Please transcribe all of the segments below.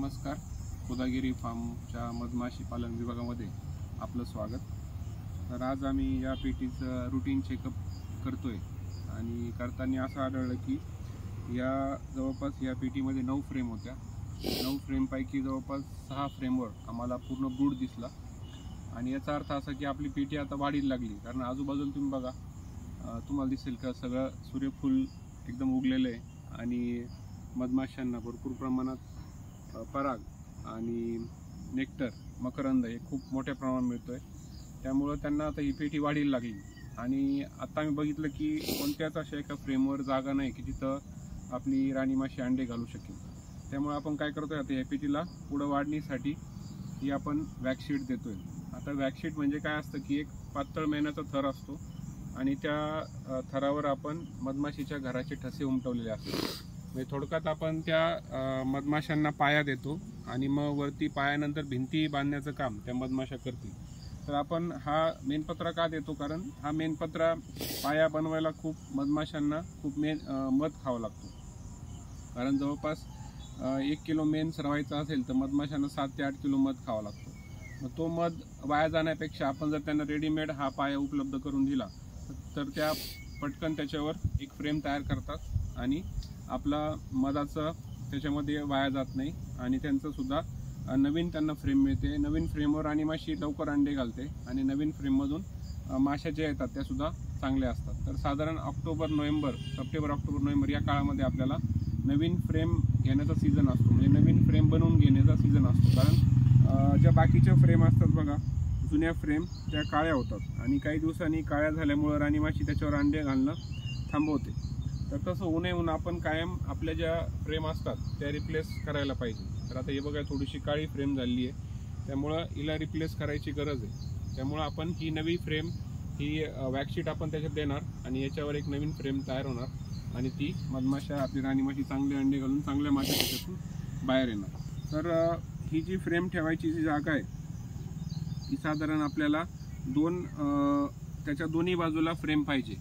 नमस्कार. गोदागिरी फार्मच्या मधमाशी पालन विभागामध्ये आपलं स्वागत. तर आज आम्ही या पेटीचं रूटीन चेकअप करतोय आणि करताना असं आढळलं की जवळपास या पेटीमध्ये 9 फ्रेम होत्या. 9 फ्रेमपैकी जवळपास 6 फ्रेमवर आम्हाला पूर्ण ब्रूड दिसला आणि याचा अर्थ असा की आपली पेटी आता वाढीला लागली. कारण आजूबाजूला तुम्ही बघा, तुम्हाला दिसेल का सगळं सूर्यफूल एकदम उगलेलं आहे आणि मधमाशांना भरपूर प्रमाणात पराग आणि नेक्टर मकरंद हे खूप मोठ्या प्रमाणात मिळतोय. त्यामुळं त्यांना आता ही पेटी वाढीला लागली आणि आता आम्ही बघितलं की कोणत्याच अशा एका फ्रेमवर जागा नाही की तिथं आपली राणी माशी अंडे घालू शकेल. त्यामुळे आपण काय करतोय, आता या पेटीला पुढं वाढणीसाठी ही आपण वॅक्सीट देतोय. आता वॅक्सीट म्हणजे काय असतं की एक पातळ मेणाचा थर असतो आणि त्या थरावर आपण मधमाशीच्या घराचे ठसे उमटवलेले असतात. म्हणजे थोडक्यात आपण त्या मधमाशांना पाया देतो आणि मग वरती पायानंतर भिंती बांधण्याचं काम त्या मधमाशा करतील. तर आपण हा मेणपत्रा का देतो, कारण हा मेणपत्रा पाया बनवायला खूप मधमाशांना खूप मध खावं लागतो. कारण जवळपास 1 किलो मेण सरवायचा असेल तर मधमाशांना 7 ते 8 किलो मध खावा लागतो. मग तो मध वाया जाण्यापेक्षा आपण जर त्यांना रेडीमेड हा पाया उपलब्ध करून दिला तर त्या पटकन त्याच्यावर एक फ्रेम तयार करतात आणि आपला मधाचं त्याच्यामध्ये वाया जात नाही आणि त्यांचं सुद्धा नवीन त्यांना फ्रेम मिळते. नवीन फ्रेमवर आणि माशी लवकर अंडे घालते आणि नवीन फ्रेममधून माश्या ज्या येतात त्या सुद्धा चांगल्या असतात. तर साधारण सप्टेंबर ऑक्टोबर नोव्हेंबर या काळामध्ये आपल्याला नवीन फ्रेम घेण्याचा सीझन असतो, म्हणजे नवीन फ्रेम बनवून घेण्याचा सीझन असतो. कारण ज्या बाकीच्या फ्रेम असतात बघा, जुन्या फ्रेम त्या काळ्या होतात आणि काही दिवसांनी काळ्या झाल्यामुळं राणी माशी त्याच्यावर अंडे घालणं थांबवते. तर तसं होऊ नये म्हणून आपण कायम आपल्या ज्या फ्रेम असतात त्या रिप्लेस करायला पाहिजे. तर आता हे बघा, थोडीशी काळी फ्रेम झाली आहे, त्यामुळं हिला रिप्लेस करायची गरज आहे. त्यामुळं आपण ही नवी फ्रेम ही वॅक्सीट आपण त्याच्यात देणार आणि याच्यावर एक नवीन फ्रेम तयार होणार आणि ती मधमाशा आपली राणी माशी चांगले अंडे घालून चांगल्या माशा त्याच्यातून बाहेर येणार. तर ही जी फ्रेम ठेवायची जी जागा आहे ती साधारण आपल्याला त्याच्या दोन्ही बाजूला फ्रेम पाहिजे.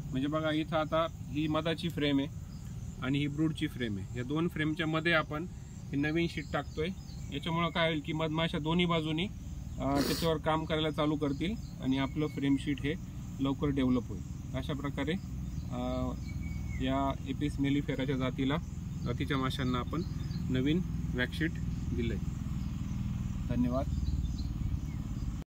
म्हणजे बघा, इथं आता ही मधाची फ्रेम आहे आणि ही ब्रूडची फ्रेम आहे. या 2 फ्रेमच्या मध्ये आपण हे नवीन शीट टाकतोय. याच्यामुळं काय होईल की मधमाशा दोन्ही बाजूनी त्याच्यावर काम करायला चालू करतील आणि आपलं फ्रेम शीट हे लवकर डेव्हलप होईल. अशा प्रकारे या एपिस मेलिफेराच्या जातीच्या माशांना आपण नवीन वॅक्सीट दिलंय. धन्यवाद.